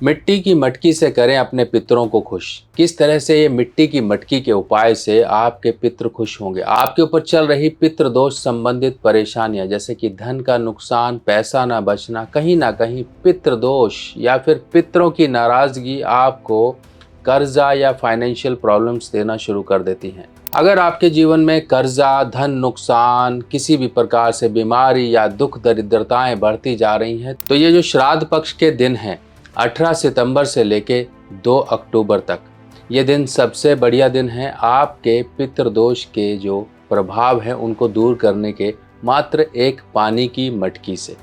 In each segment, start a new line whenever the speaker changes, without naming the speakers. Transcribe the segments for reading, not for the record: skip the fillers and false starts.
मिट्टी की मटकी से करें अपने पितरों को खुश। किस तरह से ये मिट्टी की मटकी के उपाय से आपके पितृ खुश होंगे। आपके ऊपर चल रही पितृ दोष संबंधित परेशानियां जैसे कि धन का नुकसान, पैसा ना बचना, कहीं ना कहीं पितृ दोष या फिर पितरों की नाराजगी आपको कर्जा या फाइनेंशियल प्रॉब्लम्स देना शुरू कर देती हैं। अगर आपके जीवन में कर्जा, धन नुकसान, किसी भी प्रकार से बीमारी या दुख दरिद्रताएं बढ़ती जा रही हैं, तो ये जो श्राद्ध पक्ष के दिन हैं 18 सितंबर से लेके 2 अक्टूबर तक, ये दिन सबसे बढ़िया दिन है आपके पितृदोष के जो प्रभाव हैं उनको दूर करने के मात्र एक पानी की मटकी से।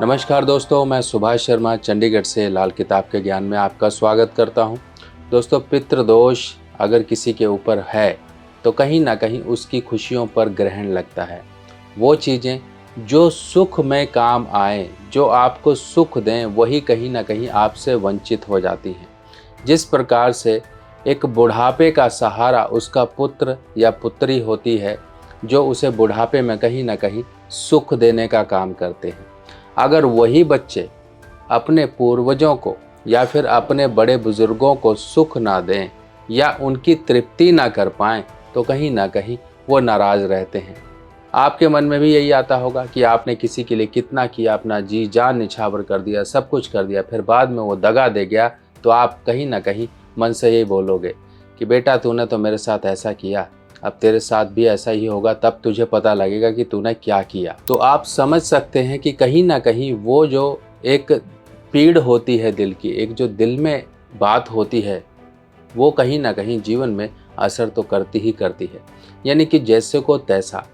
नमस्कार दोस्तों, मैं सुभाष शर्मा चंडीगढ़ से लाल किताब के ज्ञान में आपका स्वागत करता हूं। दोस्तों, पितृदोष अगर किसी के ऊपर है तो कहीं ना कहीं उसकी खुशियों पर ग्रहण लगता है। वो चीज़ें जो सुख में काम आए, जो आपको सुख दें, वही कहीं ना कहीं आपसे वंचित हो जाती हैं। जिस प्रकार से एक बुढ़ापे का सहारा उसका पुत्र या पुत्री होती है, जो उसे बुढ़ापे में कहीं ना कहीं सुख देने का काम करते हैं। अगर वही बच्चे अपने पूर्वजों को या फिर अपने बड़े बुजुर्गों को सुख ना दें या उनकी तृप्ति ना कर पाएँ, तो कहीं ना कहीं वो नाराज़ रहते हैं। आपके मन में भी यही आता होगा कि आपने किसी के लिए कितना किया, अपना जी जान निछावर कर दिया, सब कुछ कर दिया, फिर बाद में वो दगा दे गया, तो आप कहीं ना कहीं मन से यही बोलोगे कि बेटा तूने तो मेरे साथ ऐसा किया, अब तेरे साथ भी ऐसा ही होगा, तब तुझे पता लगेगा कि तूने क्या किया। तो आप समझ सकते हैं कि कहीं ना कहीं वो जो एक पीड़ होती है दिल की, एक जो दिल में बात होती है, वो कहीं ना कहीं जीवन में असर तो करती ही करती है। यानी कि जैसे को तैसा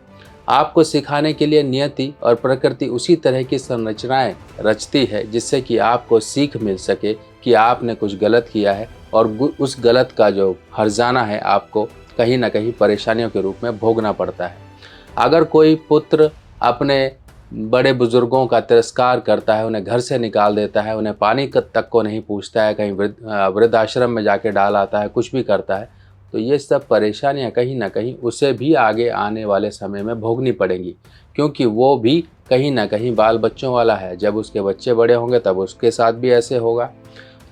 आपको सिखाने के लिए नियति और प्रकृति उसी तरह की संरचनाएं रचती है जिससे कि आपको सीख मिल सके कि आपने कुछ गलत किया है और उस गलत का जो हर्जाना है आपको कहीं ना कहीं परेशानियों के रूप में भोगना पड़ता है। अगर कोई पुत्र अपने बड़े बुजुर्गों का तिरस्कार करता है, उन्हें घर से निकाल देता है, उन्हें पानी तक को नहीं पूछता है, कहीं वृद्धाश्रम में जाके डाल आता है, कुछ भी करता है, तो ये सब परेशानियां कहीं ना कहीं उसे भी आगे आने वाले समय में भोगनी पड़ेंगी, क्योंकि वो भी कहीं ना कहीं बाल बच्चों वाला है। जब उसके बच्चे बड़े होंगे तब उसके साथ भी ऐसे होगा,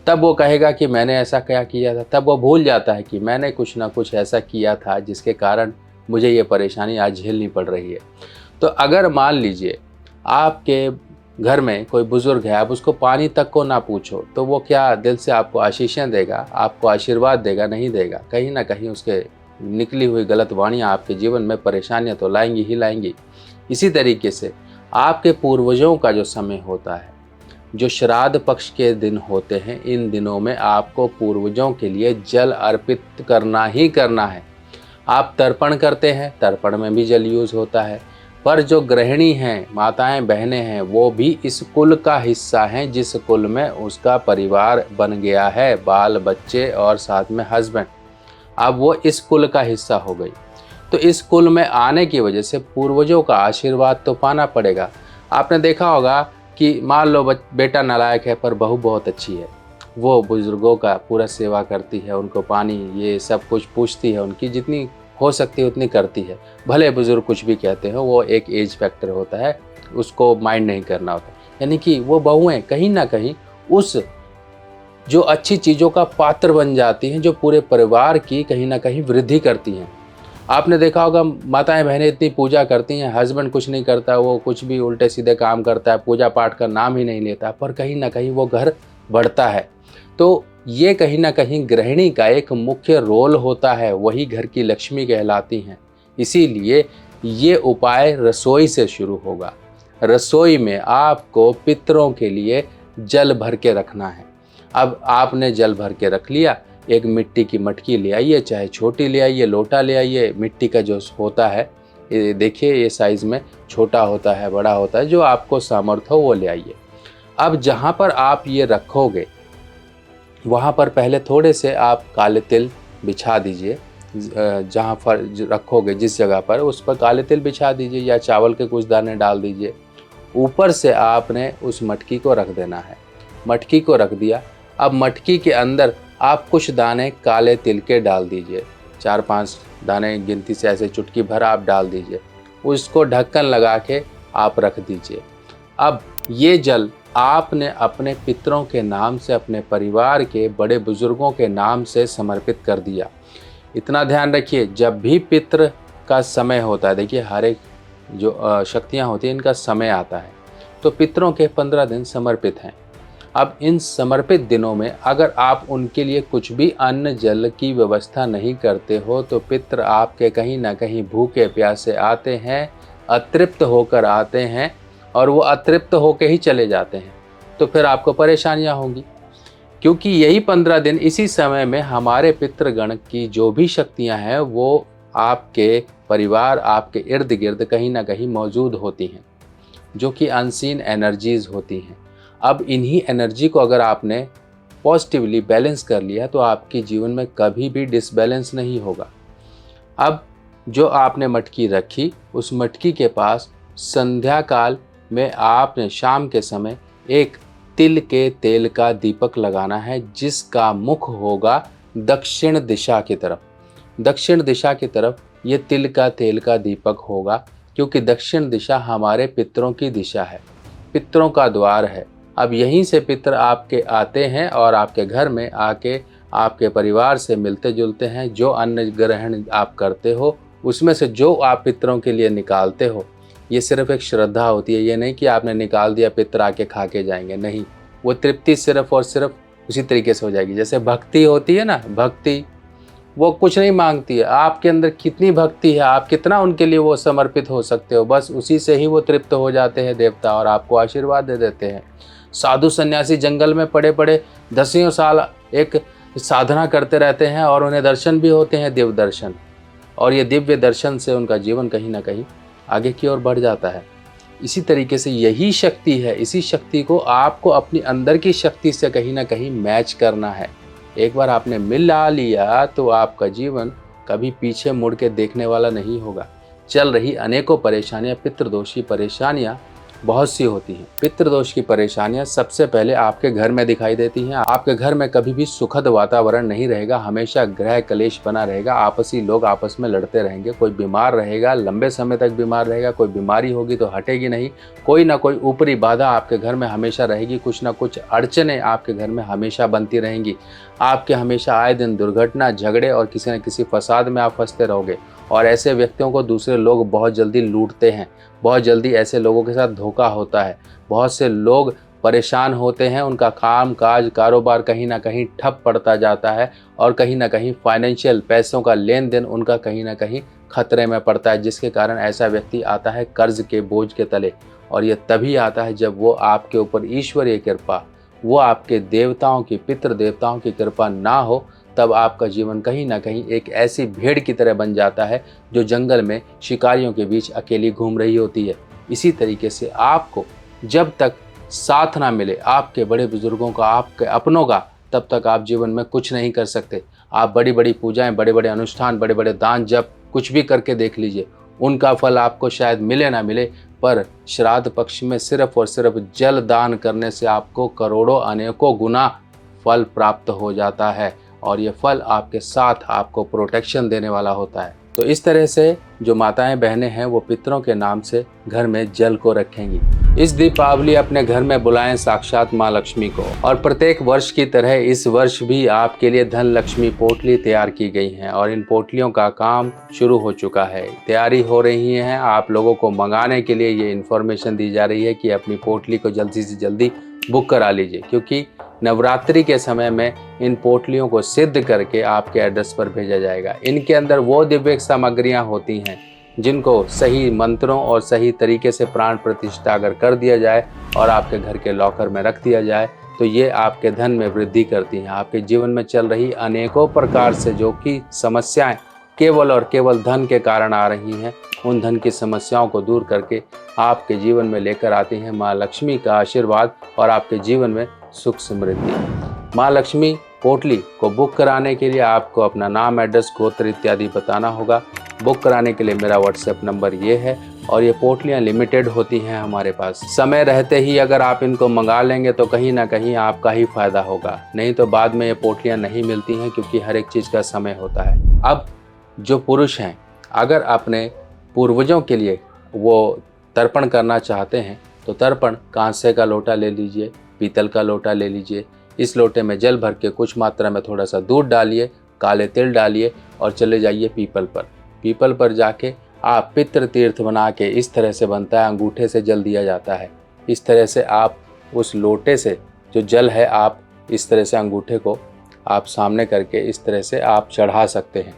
तब वो कहेगा कि मैंने ऐसा क्या किया था। तब वो भूल जाता है कि मैंने कुछ ना कुछ ऐसा किया था जिसके कारण मुझे ये परेशानी आज झेलनी पड़ रही है। तो अगर मान लीजिए आपके घर में कोई बुजुर्ग है, आप उसको पानी तक को ना पूछो, तो वो क्या दिल से आपको आशीषें देगा, आपको आशीर्वाद देगा? नहीं देगा। कहीं ना कहीं उसके निकली हुई गलत वाणियाँ आपके जीवन में परेशानियाँ तो लाएंगी ही लाएंगी। इसी तरीके से आपके पूर्वजों का जो समय होता है, जो श्राद्ध पक्ष के दिन होते हैं, इन दिनों में आपको पूर्वजों के लिए जल अर्पित करना ही करना है। आप तर्पण करते हैं, तर्पण में भी जल यूज़ होता है, पर जो गृहिणी हैं, माताएं बहनें हैं, वो भी इस कुल का हिस्सा हैं जिस कुल में उसका परिवार बन गया है, बाल बच्चे और साथ में हस्बैंड। अब वो इस कुल का हिस्सा हो गई, तो इस कुल में आने की वजह से पूर्वजों का आशीर्वाद तो पाना पड़ेगा। आपने देखा होगा कि मान लो बेटा नालायक है पर बहू बहुत अच्छी है, वो बुजुर्गों का पूरा सेवा करती है, उनको पानी ये सब कुछ पूछती है, उनकी जितनी हो सकती है उतनी करती है। भले बुजुर्ग कुछ भी कहते हैं, वो एक एज फैक्टर होता है, उसको माइंड नहीं करना होता। यानी कि वो बहुएं कहीं ना कहीं उस जो अच्छी चीज़ों का पात्र बन जाती हैं, जो पूरे परिवार की कहीं ना कहीं वृद्धि करती हैं। आपने देखा होगा माताएं बहनें इतनी पूजा करती हैं, हस्बैंड कुछ नहीं करता, वो कुछ भी उल्टे सीधे काम करता है, पूजा पाठ का नाम ही नहीं लेता, पर कहीं ना कहीं वो घर बढ़ता है। तो ये कहीं ना कहीं गृहिणी का एक मुख्य रोल होता है, वही घर की लक्ष्मी कहलाती हैं। इसीलिए ये उपाय रसोई से शुरू होगा। रसोई में आपको पितरों के लिए जल भर के रखना है। अब आपने जल भर के रख लिया, एक मिट्टी की मटकी ले आइए, चाहे छोटी ले आइए, लोटा ले आइए। मिट्टी का जो होता है, ये देखिए, ये साइज़ में छोटा होता है, बड़ा होता है, जो आपको सामर्थ्य हो वो ले आइए। अब जहाँ पर आप ये रखोगे वहाँ पर पहले थोड़े से आप काले तिल बिछा दीजिए। जहाँ पर रखोगे जिस जगह पर, उस पर काले तिल बिछा दीजिए या चावल के कुछ दाने डाल दीजिए। ऊपर से आपने उस मटकी को रख देना है। मटकी को रख दिया, अब मटकी के अंदर आप कुछ दाने काले तिल के डाल दीजिए, 4-5 दाने गिनती से, ऐसे चुटकी भर आप डाल दीजिए। उसको ढक्कन लगा के आप रख दीजिए। अब ये जल आपने अपने पितरों के नाम से, अपने परिवार के बड़े बुजुर्गों के नाम से समर्पित कर दिया। इतना ध्यान रखिए, जब भी पितृ का समय होता है, देखिए हर एक जो शक्तियाँ होती हैं इनका समय आता है, तो पितरों के 15 दिन समर्पित हैं। अब इन समर्पित दिनों में अगर आप उनके लिए कुछ भी अन्न जल की व्यवस्था नहीं करते हो तो पितृ आपके कहीं ना कहीं भूखे प्यासे आते हैं, अतृप्त होकर आते हैं और वो अतृप्त होकर ही चले जाते हैं। तो फिर आपको परेशानियां होंगी, क्योंकि यही 15 दिन, इसी समय में हमारे पितृगण की जो भी शक्तियां हैं वो आपके परिवार, आपके इर्द गिर्द कहीं ना कहीं मौजूद होती हैं, जो कि अनसीन एनर्जीज होती हैं। अब इन्हीं एनर्जी को अगर आपने पॉजिटिवली बैलेंस कर लिया तो आपके जीवन में कभी भी डिसबैलेंस नहीं होगा। अब जो आपने मटकी रखी, उस मटकी के पास संध्या काल में आपने शाम के समय एक तिल के तेल का दीपक लगाना है, जिसका मुख होगा दक्षिण दिशा की तरफ। दक्षिण दिशा की तरफ ये तिल का तेल का दीपक होगा, क्योंकि दक्षिण दिशा हमारे पितरों की दिशा है, पितरों का द्वार है। अब यहीं से पितर आपके आते हैं और आपके घर में आके आपके परिवार से मिलते जुलते हैं। जो अन्न ग्रहण आप करते हो उसमें से जो आप पितरों के लिए निकालते हो, ये सिर्फ एक श्रद्धा होती है। ये नहीं कि आपने निकाल दिया पितर आके खा के जाएंगे, नहीं। वो तृप्ति सिर्फ और सिर्फ उसी तरीके से हो जाएगी जैसे भक्ति होती है ना। भक्ति वो कुछ नहीं मांगती है, आपके अंदर कितनी भक्ति है, आप कितना उनके लिए वो समर्पित हो सकते हो, बस उसी से ही वो तृप्त हो जाते हैं देवता और आपको आशीर्वाद दे देते हैं। साधु सन्यासी जंगल में पड़े पड़े दसियों साल एक साधना करते रहते हैं और उन्हें दर्शन भी होते हैं, दिव्य दर्शन, और ये दिव्य दर्शन से उनका जीवन कहीं ना कहीं आगे की ओर बढ़ जाता है। इसी तरीके से यही शक्ति है, इसी शक्ति को आपको अपनी अंदर की शक्ति से कहीं ना कहीं मैच करना है। एक बार आपने मिला लिया तो आपका जीवन कभी पीछे मुड़ के देखने वाला नहीं होगा। चल रही अनेकों परेशानियां, पितृदोषी परेशानियां बहुत सी होती हैं। पितृदोष की परेशानियां सबसे पहले आपके घर में दिखाई देती हैं। आपके घर में कभी भी सुखद वातावरण नहीं रहेगा, हमेशा ग्रह कलेश बना रहेगा, आपसी लोग आपस में लड़ते रहेंगे, कोई बीमार रहेगा, लंबे समय तक बीमार रहेगा, कोई बीमारी होगी तो हटेगी नहीं, कोई ना कोई ऊपरी बाधा आपके घर में हमेशा रहेगी, कुछ ना कुछ अड़चने आपके घर में हमेशा बनती रहेंगी। आपके हमेशा आए दिन दुर्घटना, झगड़े और किसी न किसी फसाद में आप फंसते रहोगे। और ऐसे व्यक्तियों को दूसरे लोग बहुत जल्दी लूटते हैं, बहुत जल्दी ऐसे लोगों के साथ धोखा होता है। बहुत से लोग परेशान होते हैं, उनका काम काज कारोबार कहीं ना कहीं ठप पड़ता जाता है और कहीं ना कहीं फाइनेंशियल पैसों का लेन देन उनका कहीं ना कहीं खतरे में पड़ता है, जिसके कारण ऐसा व्यक्ति आता है कर्ज के बोझ के तले। और ये तभी आता है जब वो आपके ऊपर ईश्वरीय कृपा, वो आपके देवताओं की, पितृ देवताओं की कृपा ना हो, तब आपका जीवन कहीं ना कहीं एक ऐसी भेड़ की तरह बन जाता है जो जंगल में शिकारियों के बीच अकेली घूम रही होती है। इसी तरीके से आपको जब तक साथ ना मिले आपके बड़े बुजुर्गों का, आपके अपनों का, तब तक आप जीवन में कुछ नहीं कर सकते। आप बड़ी बड़ी पूजाएं, बड़े बड़े अनुष्ठान, बड़े बड़े दान जब कुछ भी करके देख लीजिए, उनका फल आपको शायद मिले ना मिले, पर श्राद्ध पक्ष में सिर्फ और सिर्फ जल दान करने से आपको करोड़ों अनेकों गुना फल प्राप्त हो जाता है और ये फल आपके साथ आपको प्रोटेक्शन देने वाला होता है। तो इस तरह से जो माताएं बहनें हैं वो पितरों के नाम से घर में जल को रखेंगी। इस दीपावली अपने घर में बुलाएं साक्षात माँ लक्ष्मी को। और प्रत्येक वर्ष की तरह इस वर्ष भी आपके लिए धन लक्ष्मी पोटली तैयार की गई हैं और इन पोटलियों का काम शुरू हो चुका है, तैयारी हो रही है। आप लोगों को मंगाने के लिए ये इन्फॉर्मेशन दी जा रही है कि अपनी पोटली को जल्दी से जल्दी बुक करा लीजिए, क्योंकि नवरात्रि के समय में इन पोटलियों को सिद्ध करके आपके एड्रेस पर भेजा जाएगा। इनके अंदर वो दिव्य सामग्रियां होती हैं जिनको सही मंत्रों और सही तरीके से प्राण प्रतिष्ठा अगर कर दिया जाए और आपके घर के लॉकर में रख दिया जाए तो ये आपके धन में वृद्धि करती हैं। आपके जीवन में चल रही अनेकों प्रकार से जो कि समस्याएं केवल और केवल धन के कारण आ रही हैं, उन धन की समस्याओं को दूर करके आपके जीवन में लेकर आती हैं माँ लक्ष्मी का आशीर्वाद और आपके जीवन में सुख समृद्धि। माँ लक्ष्मी पोटली को बुक कराने के लिए आपको अपना नाम, एड्रेस, गोत्र इत्यादि बताना होगा। बुक कराने के लिए मेरा व्हाट्सएप नंबर ये है और ये पोटलियाँ लिमिटेड होती हैं हमारे पास। समय रहते ही अगर आप इनको मंगा लेंगे तो कहीं ना कहीं आपका ही फायदा होगा, नहीं तो बाद में ये पोटलियाँ नहीं मिलती हैं, क्योंकि हर एक चीज़ का समय होता है। अब जो पुरुष हैं, अगर अपने पूर्वजों के लिए वो तर्पण करना चाहते हैं तो तर्पण कांसे का लोटा ले लीजिए, पीतल का लोटा ले लीजिए। इस लोटे में जल भर के कुछ मात्रा में थोड़ा सा दूध डालिए, काले तिल डालिए और चले जाइए पीपल पर। पीपल पर जाके आप पितृ तीर्थ बना के, इस तरह से बनता है, अंगूठे से जल दिया जाता है। इस तरह से आप उस लोटे से जो जल है, आप इस तरह से अंगूठे को आप सामने करके इस तरह से आप चढ़ा सकते हैं।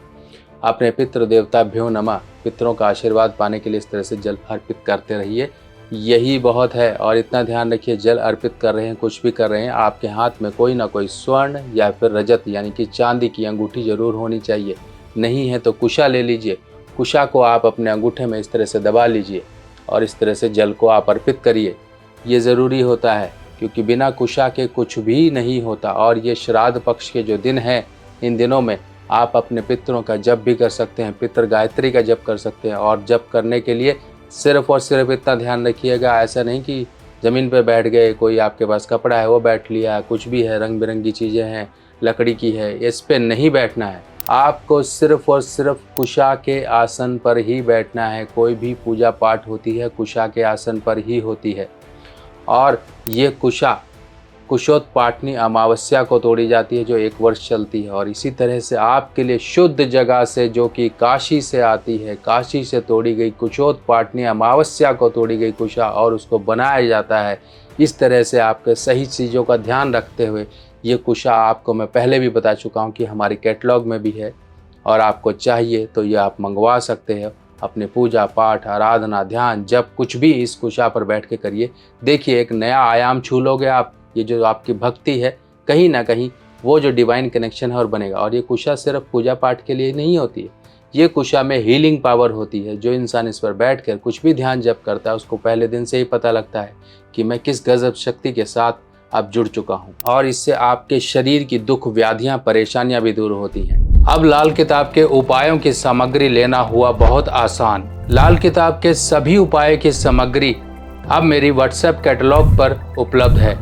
अपने पितृ देवताभ्यो नमः, पितरों का आशीर्वाद पाने के लिए इस तरह से जल अर्पित करते रहिए। यही बहुत है। और इतना ध्यान रखिए, जल अर्पित कर रहे हैं, कुछ भी कर रहे हैं, आपके हाथ में कोई ना कोई स्वर्ण या फिर रजत यानी कि चांदी की अंगूठी जरूर होनी चाहिए। नहीं है तो कुशा ले लीजिए, कुशा को आप अपने अंगूठे में इस तरह से दबा लीजिए और इस तरह से जल को आप अर्पित करिए। ये ज़रूरी होता है क्योंकि बिना कुशा के कुछ भी नहीं होता। और ये श्राद्ध पक्ष के जो दिन हैं, इन दिनों में आप अपने पितरों का जप भी कर सकते हैं, पितृ गायत्री का जप कर सकते हैं। और जप करने के लिए सिर्फ और सिर्फ इतना ध्यान रखिएगा, ऐसा नहीं कि ज़मीन पर बैठ गए, कोई आपके पास कपड़ा है वो बैठ लिया, कुछ भी है, रंग बिरंगी चीज़ें हैं, लकड़ी की है, इस पर नहीं बैठना है। आपको सिर्फ और सिर्फ कुशा के आसन पर ही बैठना है। कोई भी पूजा पाठ होती है कुशा के आसन पर ही होती है। और ये कुशा कुशोत्पाटनी अमावस्या को तोड़ी जाती है जो 1 वर्ष चलती है। और इसी तरह से आपके लिए शुद्ध जगह से, जो कि काशी से आती है, काशी से तोड़ी गई कुशोत्पाटनी अमावस्या को तोड़ी गई कुशा और उसको बनाया जाता है। इस तरह से आपके सही चीज़ों का ध्यान रखते हुए ये कुशा आपको मैं पहले भी बता चुका हूँ कि हमारी कैटलॉग में भी है और आपको चाहिए तो ये आप मंगवा सकते हैं। अपने पूजा पाठ, आराधना, ध्यान, जब कुछ भी इस कुशा पर बैठ के करिए। देखिए एक नया आयाम छू लोगे आप। ये जो आपकी भक्ति है, कहीं ना कहीं वो जो डिवाइन कनेक्शन है और बनेगा। और ये कुशा सिर्फ पूजा पाठ के लिए नहीं होती है, ये कुशा में हीलिंग पावर होती है। जो इंसान इस पर बैठ कर कुछ भी ध्यान जप करता है उसको पहले दिन से ही पता लगता है कि मैं किस गजब शक्ति के साथ अब जुड़ चुका हूँ। और इससे आपके शरीर की दुख, व्याधियाँ, परेशानियाँ भी दूर होती हैं। अब लाल किताब के उपायों की सामग्री लेना हुआ बहुत आसान। लाल किताब के सभी उपाय की सामग्री अब मेरी व्हाट्सएप कैटलॉग पर उपलब्ध है।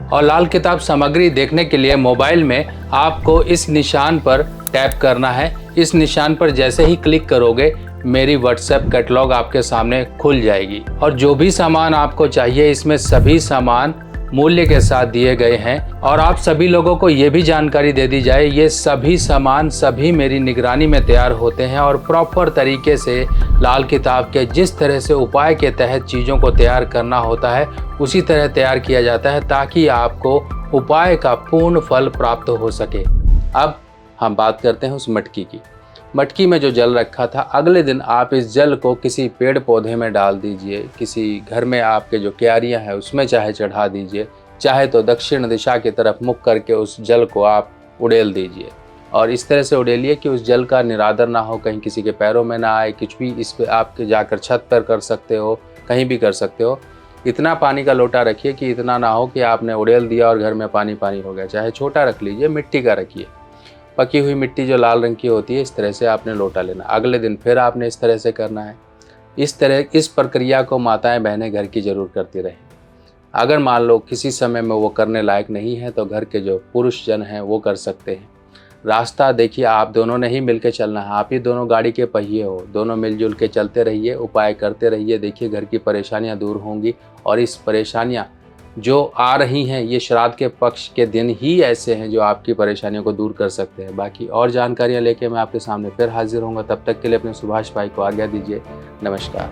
और लाल किताब सामग्री देखने के लिए मोबाइल में आपको इस निशान पर टैप करना है। इस निशान पर जैसे ही क्लिक करोगे मेरी व्हाट्सएप कैटलॉग आपके सामने खुल जाएगी। और जो भी सामान आपको चाहिए, इसमें सभी सामान मूल्य के साथ दिए गए हैं। और आप सभी लोगों को ये भी जानकारी दे दी जाए, ये सभी सामान सभी मेरी निगरानी में तैयार होते हैं और प्रॉपर तरीके से लाल किताब के जिस तरह से उपाय के तहत चीज़ों को तैयार करना होता है उसी तरह तैयार किया जाता है ताकि आपको उपाय का पूर्ण फल प्राप्त हो सके। अब हम बात करते हैं उस मटकी की। मटकी में जो जल रखा था, अगले दिन आप इस जल को किसी पेड़ पौधे में डाल दीजिए, किसी घर में आपके जो क्यारियाँ हैं उसमें चाहे चढ़ा दीजिए, चाहे तो दक्षिण दिशा की तरफ मुख करके उस जल को आप उड़ेल दीजिए। और इस तरह से उड़ेलिए कि उस जल का निरादर ना हो, कहीं किसी के पैरों में ना आए, कुछ भी। इस पर आप जाकर छत पर कर सकते हो, कहीं भी कर सकते हो। इतना पानी का लोटा रखिए कि इतना ना हो कि आपने उड़ेल दिया और घर में पानी पानी हो गया। चाहे छोटा रख लीजिए, मिट्टी का रखिए, पकी हुई मिट्टी जो लाल रंग की होती है, इस तरह से आपने लोटा लेना। अगले दिन फिर आपने इस तरह से करना है। इस प्रक्रिया को माताएं बहनें घर की जरूर करती रहें। अगर मान लो किसी समय में वो करने लायक नहीं है तो घर के जो पुरुष जन हैं वो कर सकते हैं। रास्ता देखिए, आप दोनों ने ही मिलकर चलना है। आप ही दोनों गाड़ी के पहिए हो, दोनों मिलजुल के चलते रहिए, उपाय करते रहिए। देखिए घर की परेशानियां दूर होंगी। और इस परेशानियां जो आ रही हैं, ये श्राद्ध के पक्ष के दिन ही ऐसे हैं जो आपकी परेशानियों को दूर कर सकते हैं। बाकी और जानकारियां लेके मैं आपके सामने फिर हाजिर होऊंगा। तब तक के लिए अपने सुभाष भाई को आज्ञा दीजिए। नमस्कार।